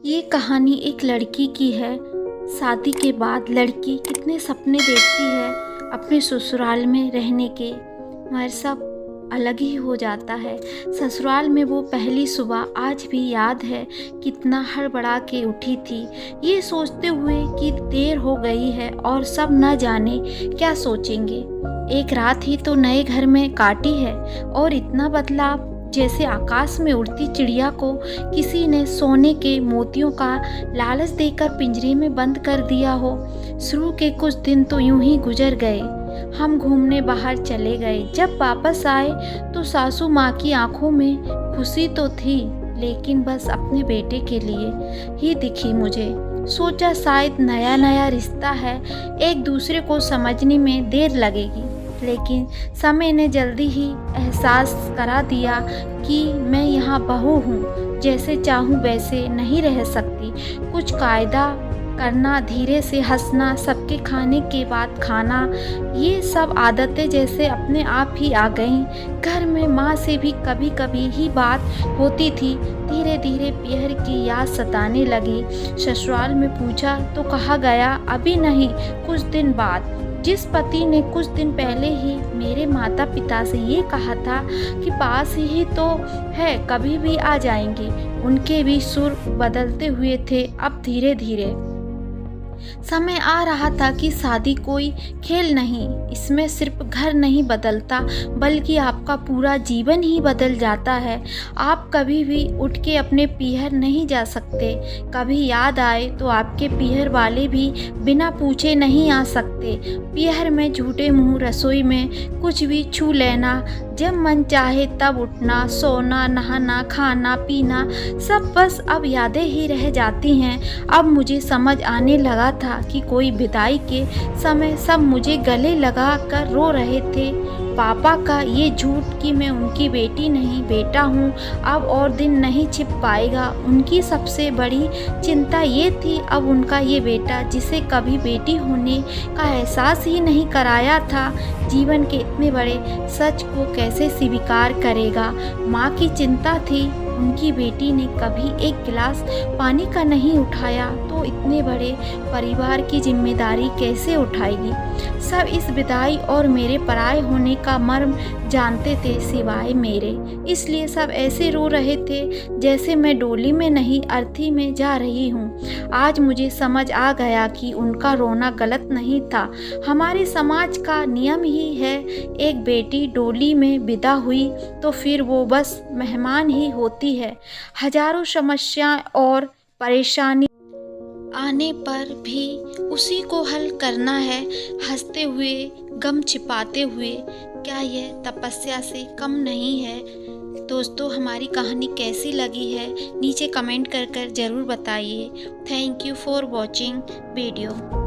ये कहानी एक लड़की की है। शादी के बाद लड़की कितने सपने देखती है अपने ससुराल में रहने के, मगर सब अलग ही हो जाता है। ससुराल में वो पहली सुबह आज भी याद है, कितना हड़बड़ा के उठी थी, ये सोचते हुए कि देर हो गई है और सब न जाने क्या सोचेंगे। एक रात ही तो नए घर में काटी है और इतना बदलाव, जैसे आकाश में उड़ती चिड़िया को किसी ने सोने के मोतियों का लालच देकर पिंजरे में बंद कर दिया हो। शुरू के कुछ दिन तो यूं ही गुजर गए। हम घूमने बाहर चले गए। जब वापस आए तो सासू माँ की आंखों में खुशी तो थी, लेकिन बस अपने बेटे के लिए ही दिखी मुझे। सोचा शायद नया नया रिश्ता है, एक दूसरे को समझने में देर लगेगी, लेकिन समय ने जल्दी ही एहसास करा दिया कि मैं यहाँ बहू हूँ, जैसे चाहूँ वैसे नहीं रह सकती। कुछ कायदा करना, धीरे से हंसना, सबके खाने के बाद खाना, ये सब आदतें जैसे अपने आप ही आ गईं। घर में माँ से भी कभी कभी ही बात होती थी। धीरे धीरे पीहर की याद सताने लगी। ससुराल में पूछा तो कहा गया अभी नहीं, कुछ दिन बाद। जिस पति ने कुछ दिन पहले ही मेरे माता पिता से ये कहा था कि पास ही तो है, कभी भी आ जाएंगे, उनके भी सुर बदलते हुए थे। अब धीरे धीरे समय आ रहा था कि शादी कोई खेल नहीं, इसमें सिर्फ घर नहीं बदलता बल्कि आपका पूरा जीवन ही बदल जाता है। आप कभी भी उठ के अपने पीहर नहीं जा सकते। कभी याद आए तो आपके पीहर वाले भी बिना पूछे नहीं आ सकते। पीहर में झूठे मुंह रसोई में कुछ भी छू लेना, जब मन चाहे तब उठना, सोना, नहाना, खाना पीना, सब बस अब यादें ही रह जाती हैं। अब मुझे समझ आने लगा था कि कोई विदाई के समय सब मुझे गले लगा कर रो रहे थे। पापा का ये झूठ कि मैं उनकी बेटी नहीं बेटा हूँ अब और दिन नहीं छिप पाएगा। उनकी सबसे बड़ी चिंता ये थी, अब उनका ये बेटा जिसे कभी बेटी होने का एहसास ही नहीं कराया था, जीवन के इतने बड़े सच को कैसे स्वीकार करेगा। माँ की चिंता थी, उनकी बेटी ने कभी एक गिलास पानी का नहीं उठाया तो इतने बड़े परिवार की जिम्मेदारी कैसे उठाएगी। सब इस विदाई और मेरे पराये होने का मर्म जानते थे सिवाय मेरे, इसलिए सब ऐसे रो रहे थे जैसे मैं डोली में नहीं अर्थी में जा रही हूँ। आज मुझे समझ आ गया कि उनका रोना गलत नहीं था। हमारे समाज का नियम ही है, एक बेटी डोली में विदा हुई तो फिर वो बस मेहमान ही होती है। हजारों समस्याएं और परेशानी आने पर भी उसी को हल करना है, हंसते हुए, गम छिपाते हुए। क्या यह तपस्या से कम नहीं है? दोस्तों, हमारी कहानी कैसी लगी है नीचे कमेंट कर ज़रूर बताइए। Thank you for watching video.